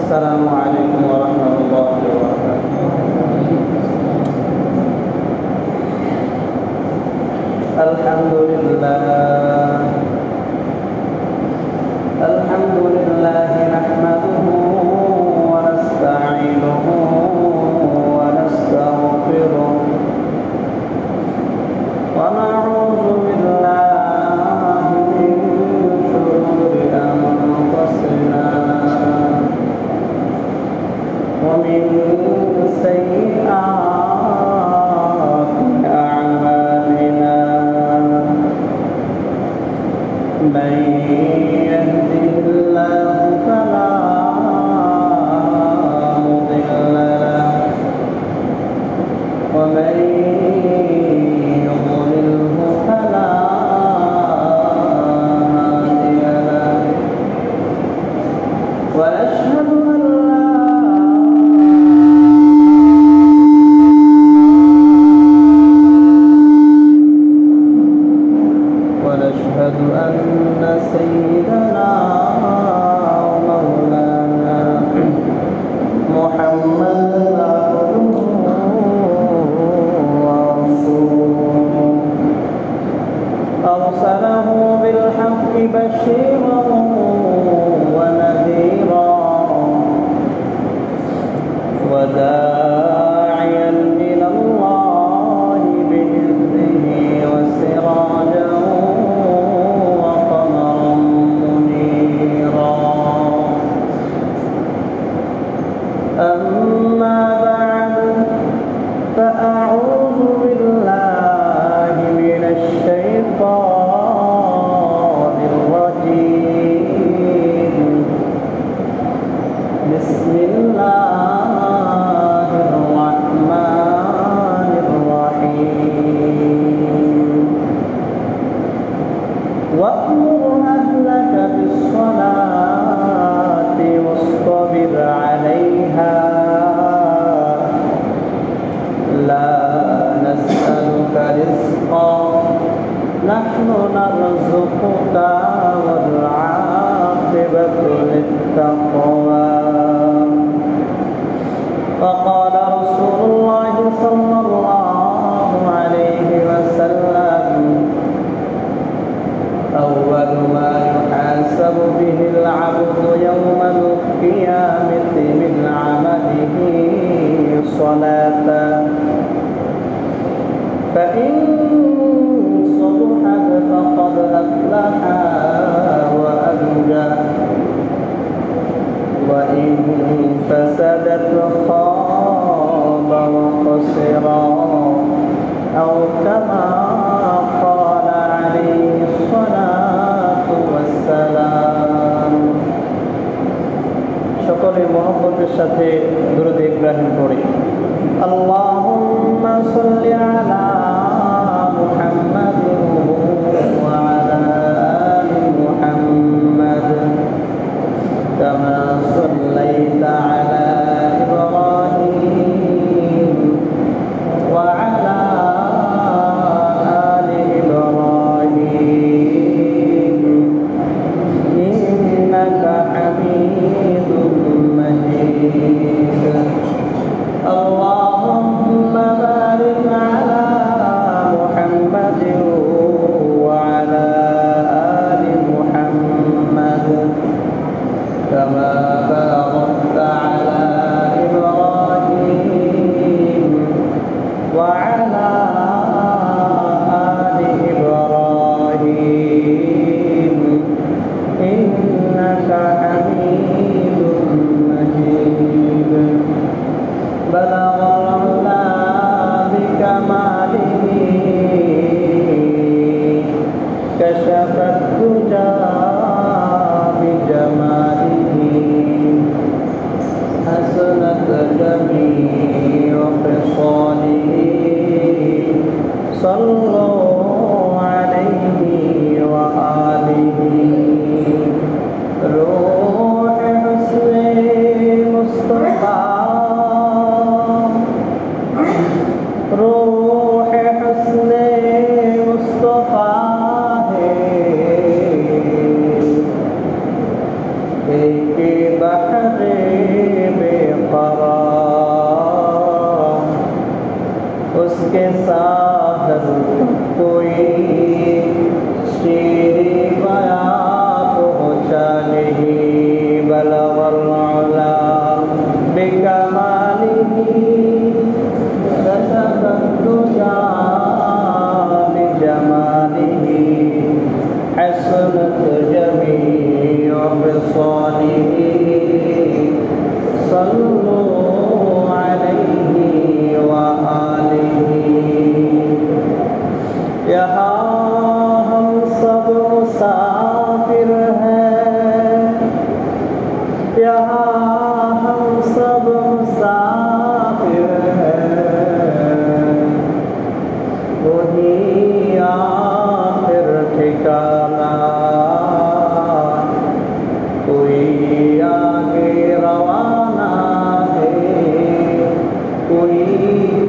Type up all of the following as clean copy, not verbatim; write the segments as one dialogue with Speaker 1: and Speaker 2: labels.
Speaker 1: السلام عليكم ورحمة الله وبركاته. الحمد لله نحمده ونستعينه ونستغفره ونعوذ بالله من شرور أنفسنا ومن سيئات أعمالنا من يهده الله فلا مضل له ومن يضلله فلا هادي له ونشهد أن سيدنا ومولانا محمدا عبده ورسوله أرسله بالحق بشيرا ونذيرا وداعيا إلى الله بإذنه وسراجا أما بعد فأعوذ بالله من الشيطان الرجيم بسم الله الرحمن الرحيم وأمر أهلك بالصلاة واصطبر عليها لا نسألك رزقا نحن نرزقك والعاقبة للتقوى وقال رسول الله صلى الله عليه وسلم أول ما يحاسب به العبد يوم القيامة من عمله صلاة فإن صلحت فقد أفلح وأنجح وإن فسدت خاب وخسر أو كما قال عليه الصلاة والسلام সকলে মহব্বতের সাথে দুরূদ ইব্রাহিম পড়ি اللهم صل على محمد وعلى آل محمد كما صليت على إبراهيم وعلى آل إبراهيم إنك حميد مجيد اللهم بارك على محمد وعلى آل محمد كما باركت على إبراهيم وعلى آل إبراهيم إنك حميد مجيد بلغ العلا بكماله كشف الدجى بجماله حسنت جميع خصاله صلوا عليه وآله روح حسن مصطفى روح حسن مصطفى है एक बहरे श्री गया पहुँचा नहीं बलवल मौला बिकमालिही कशफत दुजा बिजमालिही हसनत जमीउ खिसालिही सल्लु अलैहि व आलिही। यहाँ हम सब मुसाफिर हैं, यहाँ हम सब मुसाफिर हैं, वही आखिर ठिकाना, कोई आगे रवाना है, कोई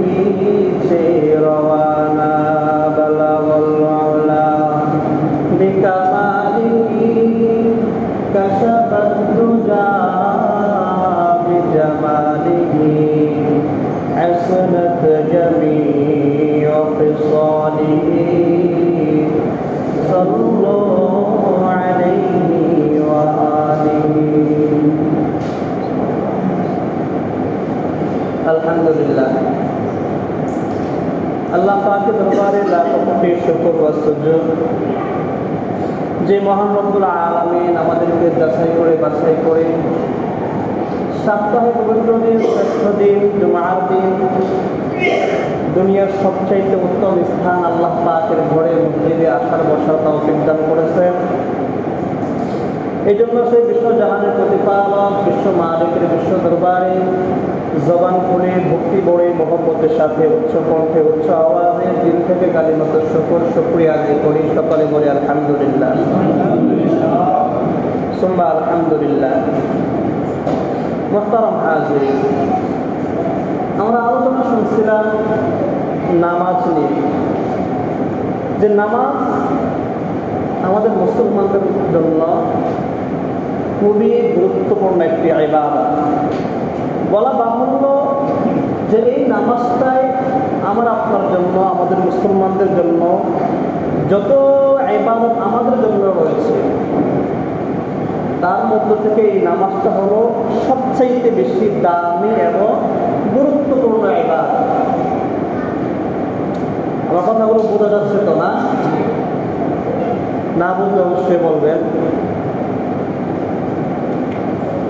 Speaker 1: पीछे रवाना। बलवल मौला बिकमालिही कशफत दुजा बिजमालिही हसनत जमीउ खिसालिही सल्लु अलैहि व आलिही। अल्हम्दुलिल्लाह, আল্লাহ পাকের দরবারে লাখো কোটি শুকর ও সুজুদ যে মহান রব্বুল আলামিন আমাদেরকে যাচাই করে বাছাই করে সপ্তাহে পবিত্র দিন, শ্রেষ্ঠ দিন, জুমার দিন, দুনিয়ার সবচাইতে উত্তম স্থান আল্লাহ পাকের ঘরে মসজিদে আসার বসার তৌফিক দান করেছেন। এই জন্য সেই বিশ্বজাহানের প্রতিপালক বিশ্ব মালিকের বিশ্ব দরবারে জবান খুলে ভক্তি বড়ে মহব্বতের সাথে উচ্চ কণ্ঠে উচ্চ আওয়াজে দিল থেকে কালিমাত শুকরিয়া আদায় করি। সকলে বলে আলহামদুলিল্লাহ, সুম্মা আলহামদুলিল্লাহ। মুহতারাম হাজিরিন, আমরা আলোচনা শুনছিলাম নামাজ নিয়ে, যে নামাজ আমাদের মুসলমানদের জন্য খুবই গুরুত্বপূর্ণ একটি ইবাদত। বলা বাহুল্য যে এই নামাজটাই আমার আপনার জন্য, আমাদের মুসলমানদের জন্য যত ইবাদত আমাদের জন্য রয়েছে তার মধ্য থেকে এই নামাজটা হলো সবচাইতে বেশি দামি এবং গুরুত্বপূর্ণ ইবাদত। আমার কথাগুলো বোঝা যাচ্ছে তো? না বুঝলে অবশ্যই বলবেন।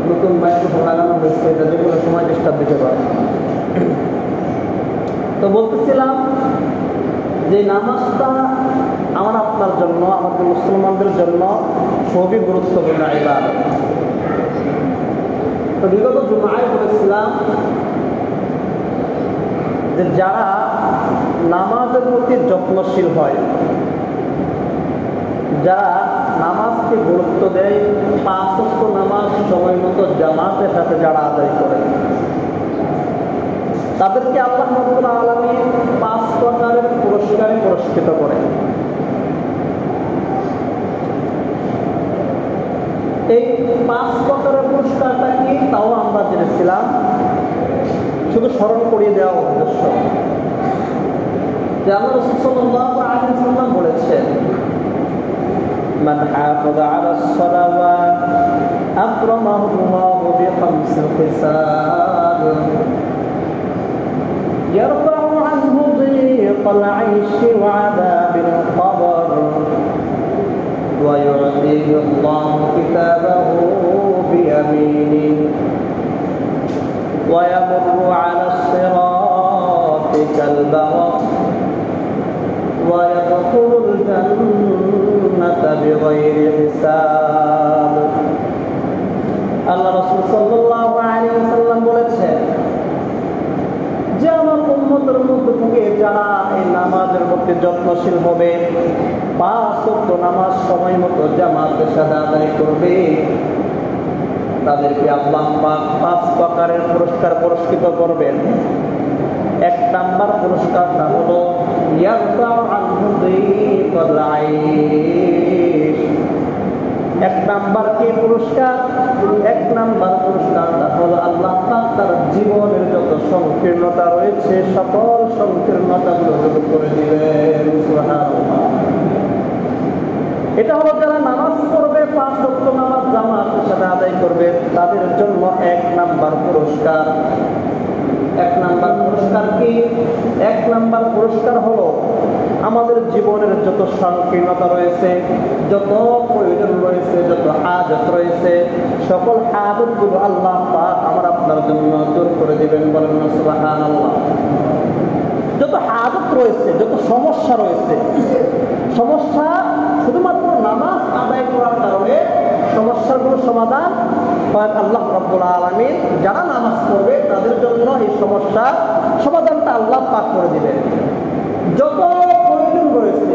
Speaker 1: নতুন মাইক্রোফোন লাগানো হয়েছে, এটা যে কোনো সময় ডিস্টার্ব দিতে পারে। তো বলতেছিলাম যে নামাজটা আমার আপনার জন্য, আমাদের মুসলমানদের জন্য খুবই গুরুত্বপূর্ণ ইবাদত। তো বিগত জুমায় বলেছিলাম যে যারা নামাজের প্রতি যত্নশীল হয়, যারা নামাজকে গুরুত্ব দেয়, 5 ওয়াক্ত নামাজ সময় মতো জামাতের সাথে যারা আদায় করে, তাদেরকে আল্লাহ রাব্বুল আলামিন 5 প্রকারের পুরস্কারে পুরস্কৃত করে। এই 5 প্রকারের পুরস্কারটা কি তাও আমরা জেনেছিলাম, শুধু স্মরণ করিয়ে দেওয়া উদ্দেশ্য। যে আল্লাহ রাসূল সাল্লাল্লাহু আলাইহি ওয়াসাল্লাম বলেছেন, من حافظ على الصلوات أكرمه الله ب5 خصال يرفع عنه ضيق العيش وعذاب القبر ويعطيه الله كتابه بيمينه ويمر على الصراط كالبرق ويدخل الجنة بغير حساب। আল্লাহ রাসূল সাল্লাল্লাহু আলাইহি ওয়াসাল্লাম বলেছেন যে আমার উম্মতের মধ্যে থেকে যারা এই নামাজের প্রতি যত্নশীল হবে, 5 ওয়াক্ত নামাজ সময় মতো জামাতের সাথে আদায় করবে, তাদেরকে আল্লাহ পাক 5 প্রকারের পুরস্কার পুরস্কৃত করবেন। 1 নাম্বার পুরস্কারটা হলো ইয়ারফাউ আনহু যিকাল আইশ। 1 নাম্বার কি পুরস্কার? 1 নাম্বার পুরস্কারটা হলো আল্লাহ পাক তার জীবনের যত সংকীর্ণতা রয়েছে সকল সংকীর্ণতাগুলো দূর করে দিবেন। সুবহানাল্লাহ। এটা হলো যারা নামাজ পড়বে, 5 ওয়াক্ত নামাজ জামাতের সাথে আদায় করবে, তাদের জন্য 1 নাম্বার পুরস্কার। 1 নাম্বার পুরস্কার কি? 1 নাম্বার পুরস্কার হলো আমাদের জীবনের যত সংকীর্ণতা রয়েছে, যত প্রয়োজন রয়েছে, যত হাজত রয়েছে, সকল হাজতগুলো আল্লাহ পাক আমার আপনার জন্য দূর করে দিবেন। বলেন না সুবহানাল্লাহ। যত হাজত রয়েছে, যত সমস্যা রয়েছে, সমস্যা শুধুমাত্র নামাজ আদায় করার কারণে সমস্যাগুলো সমাধান হয় আল্লাহ রাব্বুল আলামিন। যারা নামাজ পড়বে তাদের জন্য এই সমস্যার সমাধানটা আল্লাহ পাক করে দিবেন। যত প্রয়োজন রয়েছে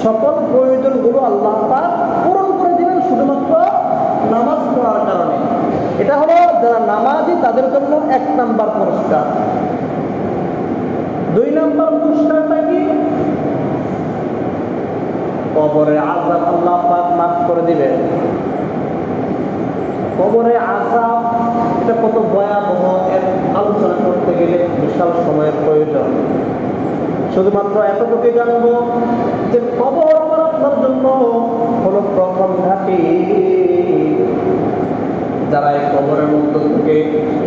Speaker 1: সকল প্রয়োজনগুলো আল্লাহ পাক পূরণ করে দিবেন শুধুমাত্র নামাজ পড়ার কারণে। এটা হলো যারা নামাজি তাদের জন্য 1 নাম্বার পুরস্কার। 2 নাম্বার পুরস্কারটা কি? কবরে আযাব আল্লাহ পাক মাফ করে দিবেন। কবরে আযাব এটা কত ভয়াবহ, এর আলোচনা করতে গেলে বিশাল সময়ের প্রয়োজন। শুধুমাত্র এতটুকু জানবো যে কবর আমার আপনার জন্য হলো প্রথম ঘাঁটি। যারা এই কবরের মধ্য থেকে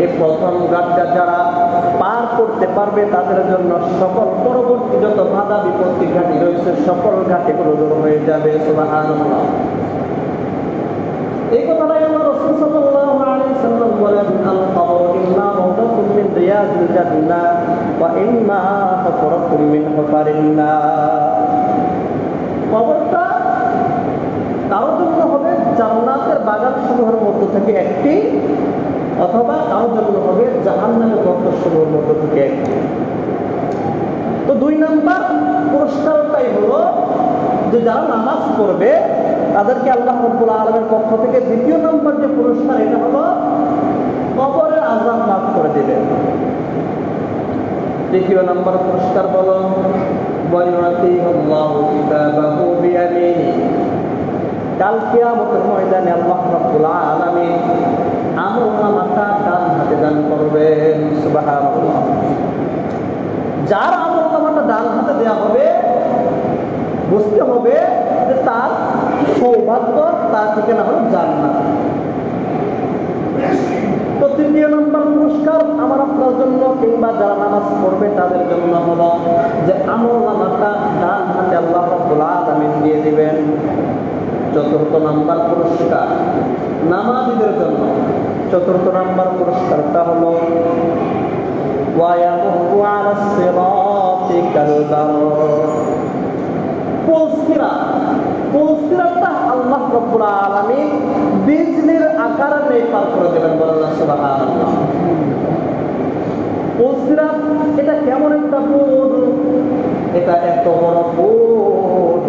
Speaker 1: এই প্রথম ঘাটটা যারা পার করতে পারবে তাদের জন্য সকল পরবর্তী যত বাধা বিপত্তি ঘাঁটি রয়েছে সকল ঘাঁটিগুলো দূর হয়ে যাবে। সুবহানাল্লাহ। এই কথাটাই আমরা রাসূল সাল্লাল্লাহু আলাইহি ওয়াসাল্লাম বলেন, আল কবর ইম্মা মাওদাতুম মিন রিয়াজিল জান্নাহ ওয়া ইম্মা হুফরাতুম মিন হুফারিন নার। কবরটা কারোর জন্য হবে জান্নাতের বাগান সমূহের মধ্য থেকে একটি, অথবা কারোর জন্য হবে জাহান্নামের গর্ত সমূহের মধ্য থেকে একটি। তো 2 নাম্বার পুরস্কারটাই হলো যে যারা নামাজ পড়বে তাদেরকে আল্লাহ রাব্বুল আলামিনের পক্ষ থেকে 2য় নাম্বার যে পুরস্কার এটা হলো কবরের আযাব মাফ করে দিবেন। 3য় নাম্বার পুরস্কার হলো ওয়ায়ুতিহুল্লাহু কিতাবাহু বিয়ামিনি। কাল কিয়ামতের ময়দানে আল্লাহ রাব্বুল আলামিন আমলনামাটা ডান হাতে দান করবেন। সুবহানাল্লাহ। যার আমলনামাটা ডান হাতে দেওয়া হবে বুঝতে হবে যে তার সৌভাগ্য, তার ঠিকানা হলো জান্নাত। তো 3য় নাম্বার পুরস্কার আমার আপনার জন্য কিংবা যারা নামাজ পড়বে তাদের জন্য হলো যে আমলনামাটা ডান হাতে আল্লাহ রাব্বুল আলামিন দিয়ে দিবেন। 4র্থ নাম্বার পুরস্কার নামাজীদের জন্য। 4র্থ নাম্বার পুরস্কারটা হলো ওয়ায়ামুহু আলাস সিরাতি কালবার। পুলসিরাতটা আল্লাহ রাব্বুল আলামিন বিজলির আকারে নিয়ে পার করে দেবেন। বলেন সুবহানাল্লাহ। পুলসিরাত এটা কেমন একটা পুল? এটা এত বড় পুল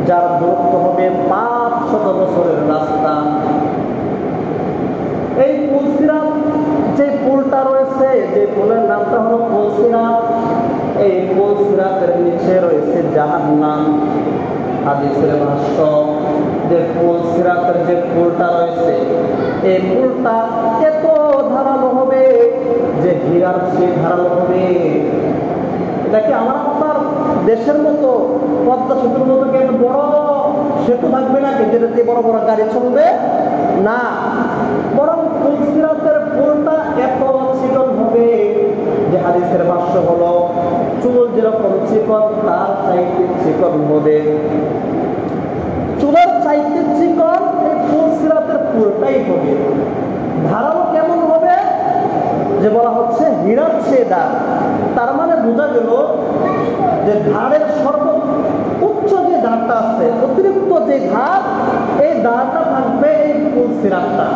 Speaker 1: যার দূরত্ব হবে 500 বছরের রাস্তা। এই পুলসিরাত যে পুলটা রয়েছে, যে পুলের নামটা হলো পুলসিরাত, এই পুলসিরাতের নিচে রয়েছে জাহান্নাম। হাদিসের ভাষ্য যে পুলসিরাতের যে পুলটা রয়েছে এই পুলটা এত ধারালো হবে যে হীরার চেয়ে ধারালো হবে। এটা কি আমার আপনার দেশের মতো পদ্মা সেতুর মতো কি একটা বড় সেতু থাকবে নাকি যেটাতে বড় বড় গাড়ি চলবে? না, বরং পুলসিরাতের পুলটা এত চিকন হবে যে হাদিসের ভাষ্য হলো চুল যেরকম চিকন তার চাইতে চিকন হবে। চুলের চাইতে চিকন এই পুলসিরাতের পুলটাই হবে। ধারালো কেমন হবে? যে বলা হচ্ছে হীরার চেয়ে দাঁড়। তার মানে বোঝা গেল যে ধারের সর্বোচ্চ যে ধারটা আছে, অতিরিক্ত যে ধার, এই ধারটা থাকবে এই পুলসিরাতটা।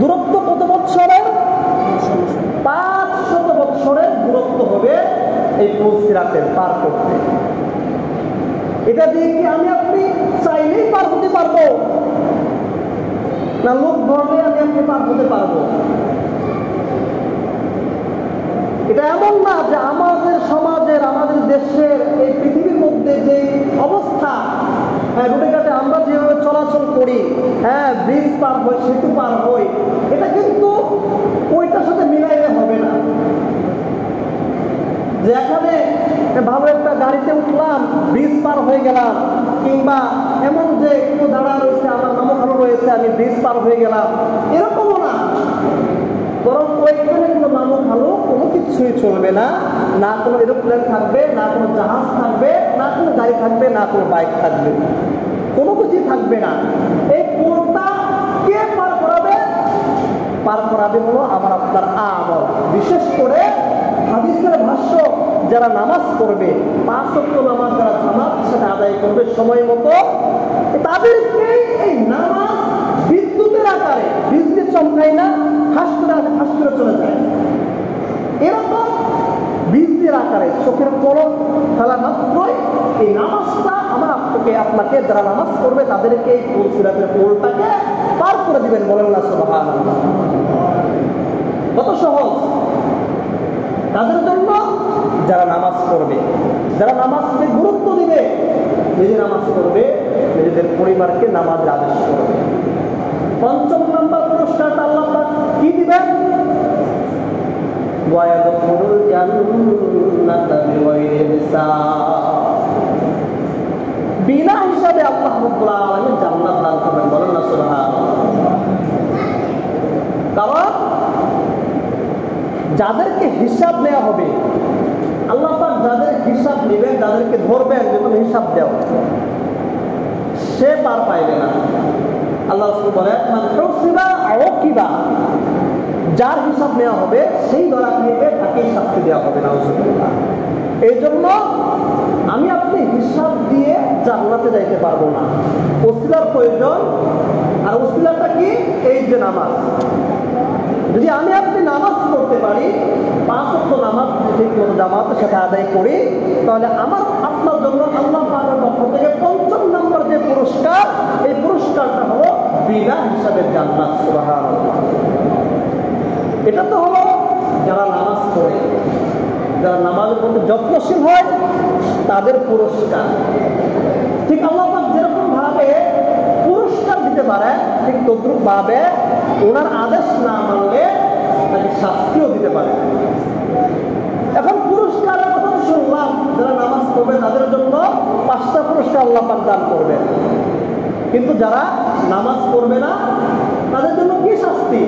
Speaker 1: দূরত্ব কত বৎসরের? 500 বৎসরের দূরত্ব হবে এই পুলসিরাতের পার করতে। এটা দিয়ে কি আমি আপনি চাইলেই পার হতে পারবো না লোক ধরলে আমি আপনি পার হতে পারবো? এটা এমন না যে আমাদের সমাজের, আমাদের দেশের, এই পৃথিবীর মধ্যে যে অবস্থা, রোডে ঘাটে আমরা যেভাবে চলাচল করি, ব্রিজ পার হই, সেতু পার হই, এটা কিন্তু ওইটার সাথে মিলাইলে পার হয়ে গেলাম, কিংবা এমন যে একটু দাঁড়া রয়েছে, আমার নামও ভালো রয়েছে, আমি ব্রিজ পার হয়ে গেলাম, এরকমও না। বরং ওইখানে কোনো নামও ভালো কোনো কিছুই চলবে না, না কোনো এরোপ্লেন থাকবে, না কোনো জাহাজ থাকবে, না কোনো গাড়ি থাকবে, না কোনো বাইক থাকবে, কোনো কিছুই থাকবে না। এই পুলটা কে পার করাবে? পার করাবে হলো আমার আপনার আমল। বিশেষ করে হাদিসের ভাষ্য, যারা নামাজ পড়বে, 5 ওয়াক্ত নামাজ যারা জামাতের সাথে আদায় করবে সময় মতো, তাদেরকে এই নামাজ বিদ্যুতের আকারে, বিজলি চমকায় না, হাস করে চলে যায়, এরকম বিজলির আকারে চোখের পলক ফেলা মাত্রই এই নামাজটা আমার আপনাকে যারা নামাজ করবে তাদেরকে এই পুল সিরাতের পুলটাকে পার করে দিবেন। বলেন না সুবহানাল্লাহ। কত সহজ তাদের জন্য যারা নামাজ পড়বে, যারা নামাজকে গুরুত্ব দিবে, নিজে নামাজ পড়বে, নিজেদের পরিবারকে নামাজের আদেশ করবে। 5ম নম্বর পুরস্কারটা আল্লাহ পাক কি দিবেন? ওয়ায়াদখুলুল জান্নাতা বিগাইরি হিসাব। বিনা হিসাবে আল্লাহ রাব্বুল আলামিন জান্নাত দান করবেন। বলেন না সুবহানাল্লাহ। কারণ যাদেরকে হিসাব নেওয়া হবে, আল্লাহ পাক যাদের হিসাব নেবেন, যাদেরকে ধরবেন, যখন হিসাব দেও, সে পার পাইবে না। আল্লাহ রাসূল বলেন, মান হুসিবা আওকিবা, যার হিসাব নেওয়া হবে সেই ধরা খাইবে, তাকে শাস্তি দেওয়া হবে না। এই জন্য আমি আপনি হিসাব দিয়ে জান্নাতে যাইতে পারবো না, ওসিলার প্রয়োজন। আর ওসিলাটা কি? এই যে নামাজ। যদি আমি আপনি নামাজ পড়তে পারি, 5 ওয়াক্ত নামাজ ঠিক মতো জামাতের সাথে আদায় করি, তাহলে আমার আপনার জন্য আল্লাহ পাকের পক্ষ থেকে 5ম নম্বর যে পুরস্কার, এই পুরস্কারটা হলো বিনা হিসাবে জান্নাত। সুবহানাল্লাহ। এটা তো হলো যারা নামাজ পড়ে, যারা নামাজের প্রতি যত্নশীল হয় তাদের পুরস্কার। ঠিক আল্লাহ পাক যেরকম ভাবে পুরস্কার দিতে পারে, ঠিক তদ্রুপ ভাবে ওনার আদেশ না মানলে তাকে শাস্তিও দিতে পারে। এখন পুরস্কারের কথা শুনলাম, যারা নামাজ পড়বে তাদের জন্য 5টা পুরস্কার আল্লাহ পাক দান করবে, কিন্তু যারা নামাজ পড়বে না তাদের জন্য কি শাস্তি?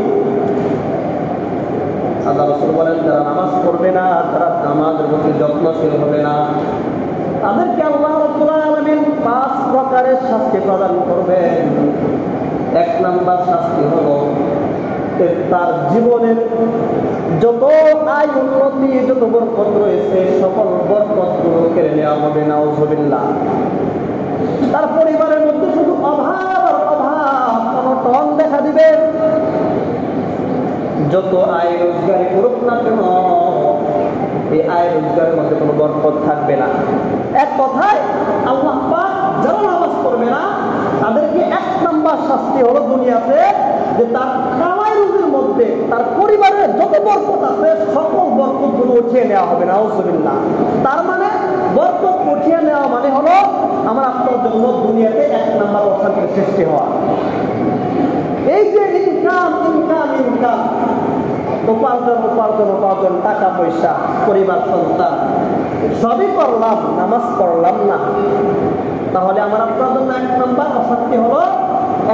Speaker 1: আল্লাহ রাসূল বলেন, যারা নামাজ পড়বে না, যারা নামাজের প্রতি যত্নশীল হবে না, তাদেরকে আল্লাহ রাব্বুল আলামিন 5 প্রকারের শাস্তি প্রদান করবেন। 1 নাম্বার শাস্তি হলো তার জীবনের যত আয় উন্নতি, যত বরকত রয়েছে, সকল বরকতগুলো কেড়ে নেওয়া হবে। নাউযুবিল্লাহ। তার পরিবারের মধ্যে শুধু অভাব আর অভাব, অনটন দেখা দিবে। যত আয় রোজগারি করুক না কেন, এই আয় রোজগারের মধ্যে কোনো বরকত থাকবে না। এক কথায় আল্লাহ পাক যারা নামাজ পড়বে না তাদেরকে 1 নাম্বার শাস্তি হলো দুনিয়াতে, যে তার কামাই রুজির মধ্যে তার পরিবারের যত বরকত আছে সকল বরকতগুলো উঠিয়ে নেওয়া হবে। নাউযুবিল্লাহ। তার মানে বরকত উঠিয়ে নেওয়া মানে হলো আমার আপনার জন্য দুনিয়াতে 1 নাম্বার অশান্তির সৃষ্টি হওয়া। এই যে ইনকাম ইনকাম ইনকাম, উপার্জন, টাকা পয়সা, পরিবার, সন্তান সবই করলাম, নামাজ পড়লাম না, তাহলে আমার আপনার জন্য 1 নাম্বার অশান্তি হলো,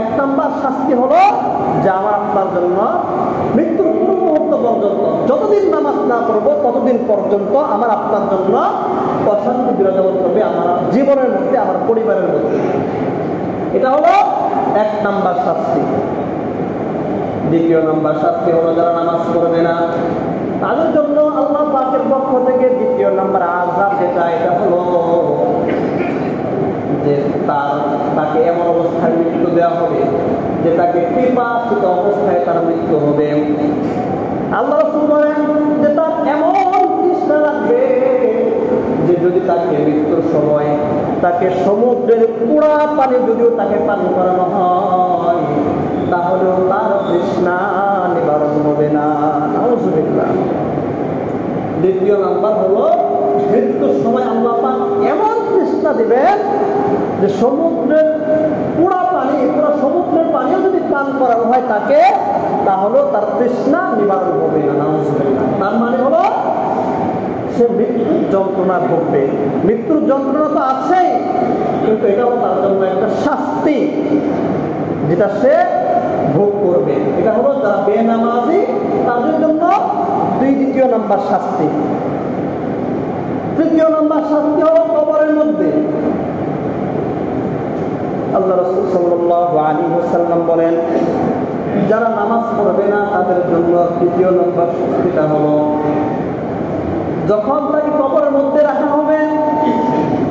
Speaker 1: 1 নাম্বার শাস্তি হলো যে আমার আপনার জন্য মৃত্যুর পূর্ব মুহূর্ত পর্যন্ত, যতদিন নামাজ না পড়বো ততদিন পর্যন্ত আমার আপনার জন্য অশান্তি বিরাজমান করবে আমার জীবনের মধ্যে, আমার পরিবারের মধ্যে। এটা হলো 1 নাম্বার শাস্তি। 2য় নাম্বার শাস্তি হলো যারা নামাজ পড়বে না তাদের জন্য আল্লাহ পাকের পক্ষ থেকে 2য় নাম্বার আযাব যেটা, এটা হলো যে তাকে এমন অবস্থায় মৃত্যু দেওয়া হবে যে তাকে পিপাসিত অবস্থায় তার মৃত্যু হবে। আল্লাহ রাসূল বলেন যে তার এমন তৃষ্ণা লাগবে যে যদি তাকে মৃত্যুর সময় তাকে সমুদ্রের পুরা পানি যদিও তাকে পান করানো হয়, তাহলেও তার তৃষ্ণা নিবারণ হবে না। নাউযুবিল্লাহ। 2য় নাম্বার হলো মৃত্যুর সময় আল্লাহ পাক এমন তৃষ্ণা দিবেন যে সমুদ্রের পুরা সমুদ্রের পানিও যদি পান করানো হয় তাকে, তাহলেও তার তৃষ্ণা নিবারণ হবে না। নাউযুবিল্লাহ। তার মানে হলো সে মৃত্যুর যন্ত্রণা ভোগবে। মৃত্যুর যন্ত্রণা তো আছেই, কিন্তু এটাও তার জন্য একটা শাস্তি যেটা সে ভোগ করবে। এটা হলো যারা বেনামাজি তাদের জন্য দ্বিতীয় নাম্বার শাস্তি। তৃতীয় নাম্বার শাস্তি হলো কবরের মধ্যে। আল্লাহ রাসূল সাল্লাল্লাহু আলাইহি ওয়াসাল্লাম বলেন, যারা নামাজ পড়বে না তাদের জন্য তৃতীয় নম্বর শাস্তিটা হলো, যখন তাকে কবরের মধ্যে রাখা হবে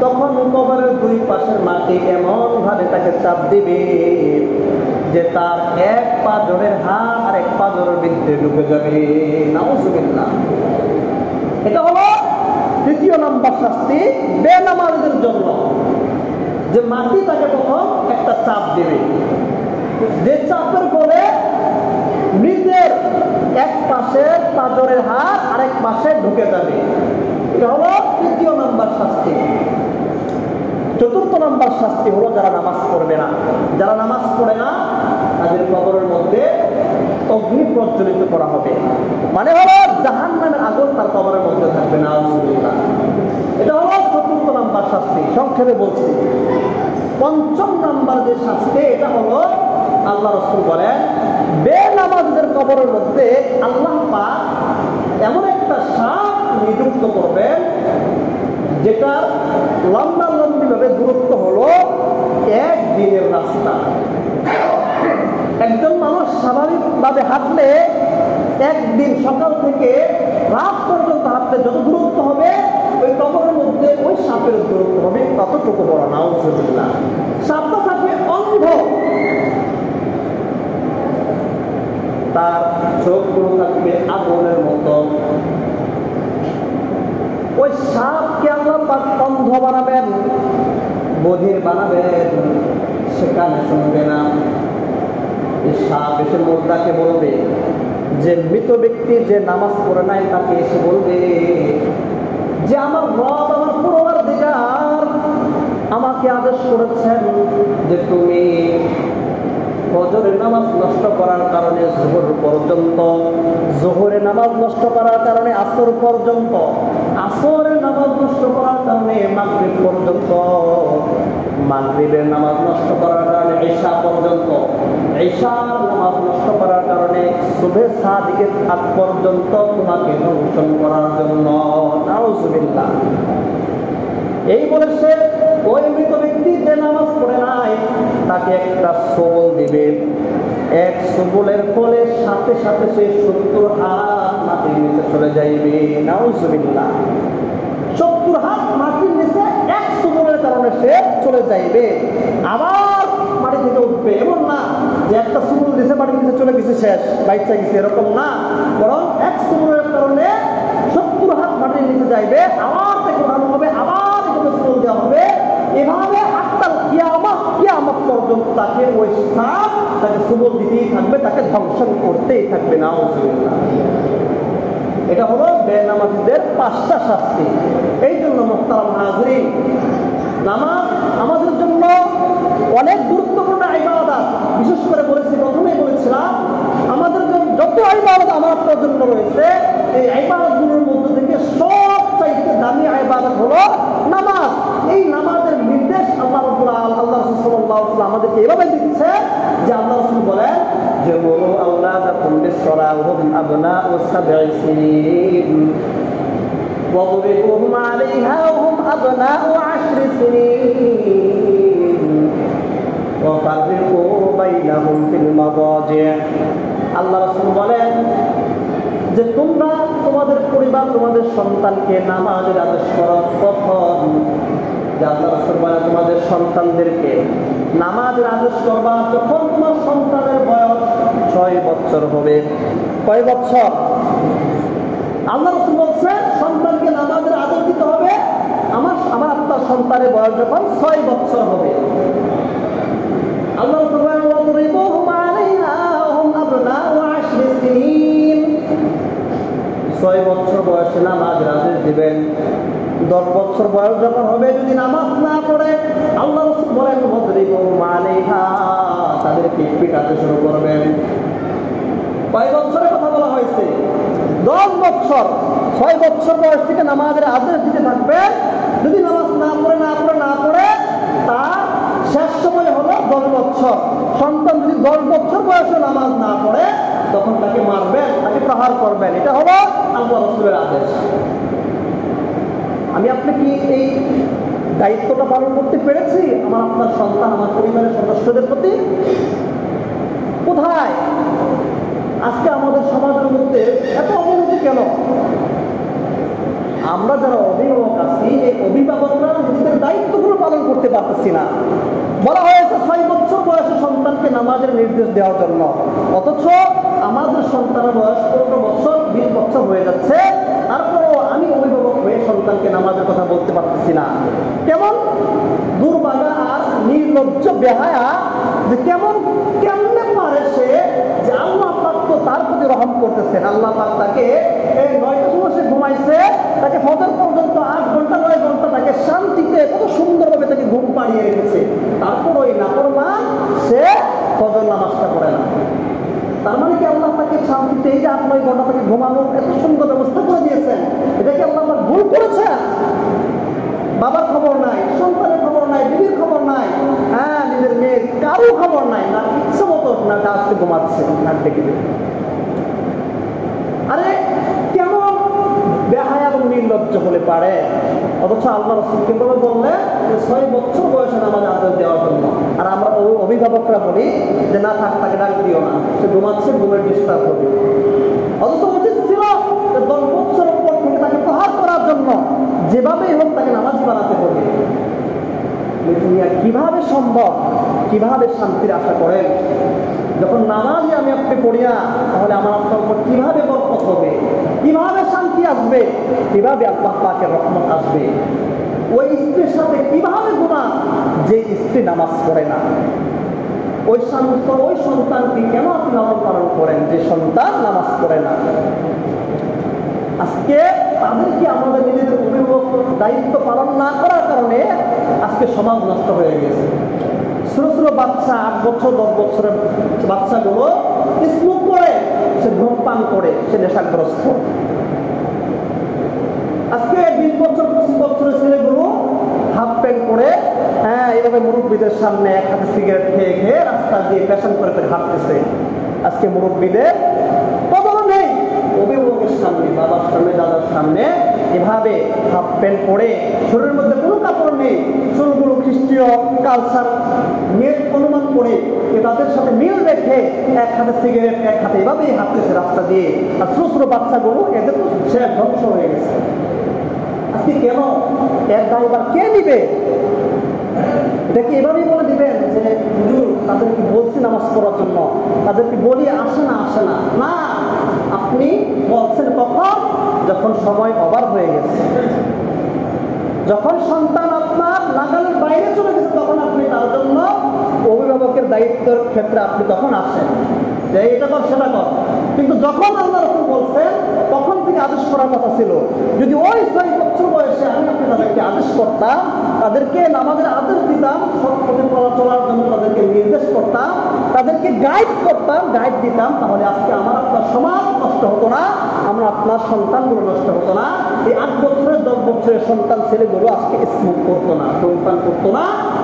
Speaker 1: তখন কবরের দুই পাশের মাটি এমন ভাবে তাকে চাপ দিবে যে তার এক পাঁজরের হাত আর এক পাঁজরের ভিতরে ঢুকে যাবে। নাউযুবিল্লাহ। এটা হলো তৃতীয় নম্বর শাস্তি বেনামাজীদের জন্য, যে মাটি তাকে প্রথম একটা চাপ দিবে, যে চাপের ফলে মৃতের এক পাশে পাঁজরের হাত আরেক পাশে ঢুকে যাবে। এটা হলো তৃতীয় নাম্বার শাস্তি। চতুর্থ নাম্বার শাস্তি হলো যারা নামাজ পড়বে না। যারা নামাজ পড়ে না তাদের কবরের মধ্যে অগ্নি প্রজ্বলিত করা হবে, মানে হলো জাহান্নামের আগুন তার কবরের মধ্যে থাকবে। নাউযুবিল্লাহ। এটা হলো চতুর্থ নাম্বার শাস্তি। সংক্ষেপে বলছি, পঞ্চম নাম্বার যে শাস্তি এটা হলো, আল্লাহ রাসূল বলেন, বেনামাজীদের কবরের মধ্যে আল্লাহ পাক এমন একটা সাপ নিযুক্ত করবেন যেটা লম্বালম্বি ভাবে দূরত্ব হলো এক দিনের রাস্তা। একজন মানুষ স্বাভাবিকভাবে হাঁটলে একদিন সকাল থেকে রাত পর্যন্ত হাঁটলে যত দূরত্ব হবে ওই কবরের মধ্যে ওই সাপের দূরত্ব হবে ততটুকু বড়। নাউযুবিল্লাহ। সাপটা থাকবে অন্ধ, তার চোখগুলো থাকবে আগুনের মতো। ওই সাপকে আল্লাহ পাক অন্ধ বানাবেন, বধির বানাবেন, সেখানে শুনবে না। এই সাপ এসে মুর্দাকে বলবে, যে মৃত ব্যক্তি যে নামাজ পড়ে নাই তাকে এসে বলবে যে আমার রব, আমার পরওয়ারদিগার আমাকে আদেশ করেছেন যে তুমি ফজরের নামাজ নষ্ট করার কারণে যোহর পর্যন্ত, যোহরের নামাজ নষ্ট করার কারণে আসর পর্যন্ত, আসরের নামাজ নষ্ট করার কারণে মাগরিব পর্যন্ত, মাগরিবের নামাজ নষ্ট করার কারণে ঈশা পর্যন্ত, ঈশার নামাজ নষ্ট করার কারণে সুবহে সাদিকের আগ পর্যন্ত তোমাকে ধ্বংস করার জন্য। নাউযুবিল্লাহ। এই বলে সে ওই মৃত ব্যক্তি যে নামাজ পড়ে নাই তাকে একটা সবল দিবে। এক সবলের ফলে সাথে সাথে সে 70 হাত মাটির নিচে চলে যাইবে। নাউযুবিল্লাহ। 70 হাত মাটির নিচে এক সবলের কারণে সে চলে যাইবে, আবার মাটি থেকে উঠবে। এমন না যে একটা সবল দিছে মাটির নিচে চলে গেছে শেষ বাইচা গেছে, এরকম না। বরং এক সবলের কারণে 70 হাত মাটির নিচে যাইবে, আবার তাকে উঠানো হবে, আবার এখানে সবল দেওয়া হবে। এভাবে আত্মার কিয়ামত পর্যন্ত তাকে ওই সাপ তাকে সবল দিতেই থাকবে, তাকে ধ্বংস করতেই থাকবে। নাউযুবিল্লাহ। এটা হলো বেনামাজীদের 5টা শাস্তি। এই জন্য মুহতারাম হাজরিন, নামাজ আমাদের জন্য অনেক গুরুত্বপূর্ণ ইবাদত। বিশেষ করে বলেছি, প্রথমেই বলেছিলাম, আমাদের যত ইবাদত আমার আপনার জন্য রয়েছে, এই ইবাদতগুলোর মধ্যে থেকে সবচাইতে দামি ইবাদত হলো নামাজ। এই নামাজের নির্দেশ আল্লাহ রাসূল সাল্লাল্লাহু আলাইহি ওয়াসাল্লাম আমাদেরকে এভাবে দিচ্ছে যে আল্লাহ রাসূল বলেন যে মুরু আওলাদাকুম বিস-সালাতি ওয়া হুম আবনাউ 7 সিনিন ওয়াদরিবুহুম আলাইহা ওয়া হুম আবনাউ 10 সিনিন ওয়া ফাররিকু বাইনাহুম ফিল মাদাজি'। আল্লাহ রাসূল বলেন যে তোমরা তোমাদের পরিবার, তোমাদের সন্তানকে নামাজের আদেশ করো। প্রথম যে আল্লাহ রাসূল বলেন তোমাদের সন্তানদেরকে নামাজের আদেশ করবা যখন তোমার সন্তানের বয়স 6 বছর হবে। কয় বছর? আল্লাহ রাসূল বলছেন সন্তানকে নামাজের আদেশ দিতে হবে আমার আপনার সন্তানের বয়স যখন 6 বছর হবে। আল্লাহ রাসূল বলেন ওয়াদরিবুহুম আলাইহা ওয়া হুম আবনাউ 10 সিনিন। 6 বছর বয়সে নামাজের আদেশ দিবেন। 10 বছর বয়স যখন হবে যদি নামাজ না পড়ে আল্লাহ রাসূল বলেন ওয়াদরিবুহুম আলাইহা, তাদেরকে পিটাতে শুরু করবেন। কয় বছরের কথা বলা হয়েছে? 10 বছর। 6 বছর বয়স থেকে নামাজের আদেশ দিতে থাকবেন। যদি নামাজ না পড়ে তার শেষ সময় হলো 10 বছর। সন্তান যদি 10 বছর বয়সে নামাজ না পড়ে তখন তাকে মারবেন, তাকে প্রহার করবেন। এটা হলো আল্লাহ রাসূলের আদেশ। আমি আপনি কি এই দায়িত্বটা পালন করতে পেরেছি আমার আপনার সন্তান, আমার পরিবারের সদস্যদের প্রতি? কোথায় আজকে আমাদের সমাজের মধ্যে এত অবনতি কেন? আমরা যারা অভিভাবক আছি, এই অভিভাবকরা নিজেদের দায়িত্বগুলো পালন করতে পারতেছি না। বলা হয়েছে 6 বছর বয়সে সন্তানকে নামাজের নির্দেশ দেওয়ার জন্য, অথচ আমাদের সন্তানের বয়স 15 বছর 20 বছর হয়ে যাচ্ছে, তারপরেও আমি অভিভাবক হয়ে সন্তানকে নামাজের কথা বলতে পারতেছি না। কেমন দুর্ভাগা আর নির্লজ্জ বেহায়া যে কেমনে পারে সে, যে আল্লাহ পাক তো তার প্রতি রহম করতেছেন। আল্লাহ পাক তাকে এই 9টার সময় সে ঘুমাইছে, তাকে ফজর পর্যন্ত 8 ঘন্টা 9 ঘন্টা তাকে শান্তিতে কত সুন্দরভাবে তাকে ঘুম পাড়িয়ে রেখেছে, তারপর ওই নাফরমান সে ফজর নামাজটা পড়ে না। তার মানে কি আল্লাহ তাকে শান্তিতে এই যে 8-9 ঘন্টা তাকে ঘুমানোর এত সুন্দর ব্যবস্থা করে দিয়েছেন, এটা কি আল্লাহ পাক ভুল করেছেন? বাবার খবর নাই, সন্তানের খবর নাই, বিবির খবর নাই, হ্যাঁ নিজের মেয়ের কারো খবর নাই, না ইচ্ছে মতো না ডাকতে ঘুমাচ্ছে, নাক ডেকে। আরে কেমন বেহায়া এবং নির্লজ্জ হলে পারে? অথচ আল্লাহ রাসূলকে বললেন যে 6 বছর বয়সে নামাজ আদেশ দেওয়ার জন্য, আর আমরা অভিভাবকরা বলি যে না থাক, তাকে ডাক দিও না, সে ঘুমাচ্ছে, ঘুমের ডিস্টার্ব হবে। অথচ উচিত ছিল 10 বছরের পর থেকে তাকে প্রহার করার জন্য যেভাবেই হোক তাকে নামাজি বানাতে হবে। কিভাবে সম্ভব? কিভাবে শান্তির আশা করেন? যখন নামাজই আমি আপনি পড়ি না, তাহলে আমার আপনার উপর কিভাবে বরকত হবে, কিভাবে শান্তি আসবে, কিভাবে আল্লাহ পাকের রহমত আসবে? ওই স্ত্রীর সাথে কিভাবে গুনাহ যে স্ত্রী নামাজ পড়ে না? ওই সন্তানকে কেন আপনি লালন পালন করেন যে সন্তান নামাজ পড়ে না? আজকে তাদেরকে আমাদের নিজেদের অভিভাবক দায়িত্ব পালন না করার কারণে আজকে সমাজ নষ্ট হয়ে গেছে। ছোট ছোট বাচ্চা, 8 বছর 10 বছরের বাচ্চাগুলো স্মোক করে, সে ধূমপান করে, সে নেশাগ্রস্ত। আজকে 20 বছর 25 বছরের ছেলেগুলো হাফ প্যান্ট পরে, হ্যাঁ এইভাবে মুরব্বীদের সামনে এক হাতে সিগারেট খেয়ে খেয়ে রাস্তা দিয়ে ফ্যাশন করে হাঁটতেছে। আজকে মুরব্বীদের কদর নেই, অভিভাবকের সামনে, বাবার সামনে, দাদার সামনে এভাবে হাফ প্যান্ট পরে, শরীরের মধ্যে কোনো কাপড় নেই, চুলগুলো খ্রিস্টীয় কালচার মেয়ের অনুমান করে তাদের সাথে মিল রেখে এক হাতে সিগারেট, এক হাতে এভাবেই হাঁটতেছে রাস্তা দিয়ে। আর ছোট ছোট বাচ্চাগুলো এদের তো সে ধ্বংস হয়ে গেছে। আজকে কেন এর দায়ভার কে নিবে? এটাকে এভাবেই বলে দিবেন যে হুজুর তাদেরকে বলছি নামাজ পড়ার জন্য, তাদেরকে বলি আসে না। না, আপনি বলছেন কখন? যখন সময় ওভার হয়ে গেছে, যখন সন্তান আপনার নাগালের বাইরে চলে গেছে, তখন আপনি তার জন্য অভিভাবকের দায়িত্বের ক্ষেত্রে আপনি তখন আসেন যে এটা কর সেটা কর। কিন্তু যখন আল্লাহ রাসূল বলছেন তখন থেকে আদেশ করার কথা ছিল। যদি ওই 6 বছর বয়সে আমি আপনি তাদেরকে আদেশ করতাম, তাদেরকে নামাজের আদেশ দিতাম, সৎ পথে চলার জন্য তাদেরকে নির্দেশ করতাম, তাদেরকে গাইড দিতাম, তাহলে আজকে আমার আপনার সমাজ নষ্ট হতো না, আমরা আপনার সন্তানগুলো নষ্ট হতো না। এই 8 বছরের 10 বছরের সন্তান ছেলেগুলো আজকে স্মোক করতো না, ধূমপান করতো না,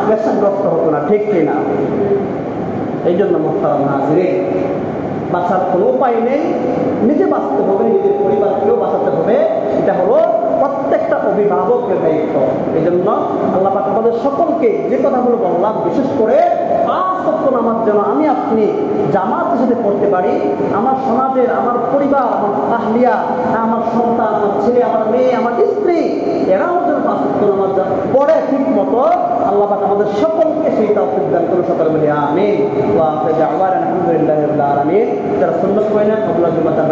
Speaker 1: নেশাগ্রস্ত হতো না, ঠিক কিনা? এই জন্য মুহতারাম নাযিরিন, বাঁচার কোনো উপায় নেই, নিজে বাঁচতে হবে, নিজের পরিবারকেও বাঁচাতে হবে। এটা হলো প্রত্যেকটা অভিভাবকের দায়িত্ব। এই জন্য আল্লাহ পাক আমাদের সকলকে যে কথাগুলো বললাম, বিশেষ করে 5 ওয়াক্ত নামাজ যেন আমি আপনি জামাতের সাথে পড়তে পারি, আমার সমাজের, আমার পরিবার, আমার আহলিয়া, আমার সন্তান, আমার ছেলে, আমার মেয়ে, আমার স্ত্রী, এরাও যেন 5 ওয়াক্ত নামাজ পড়ে ঠিক মতো। আল্লাহ পাক আমাদের সকলকে সেই তৌফিক দান করুন, সকলে বলি আমিন। ওয়া আখিরু দাওয়ানা আলহামদুলিল্লাহি রাব্বিল আলামিন। যারা সুন্নাত পড়েন আল্লাহ জুমাতার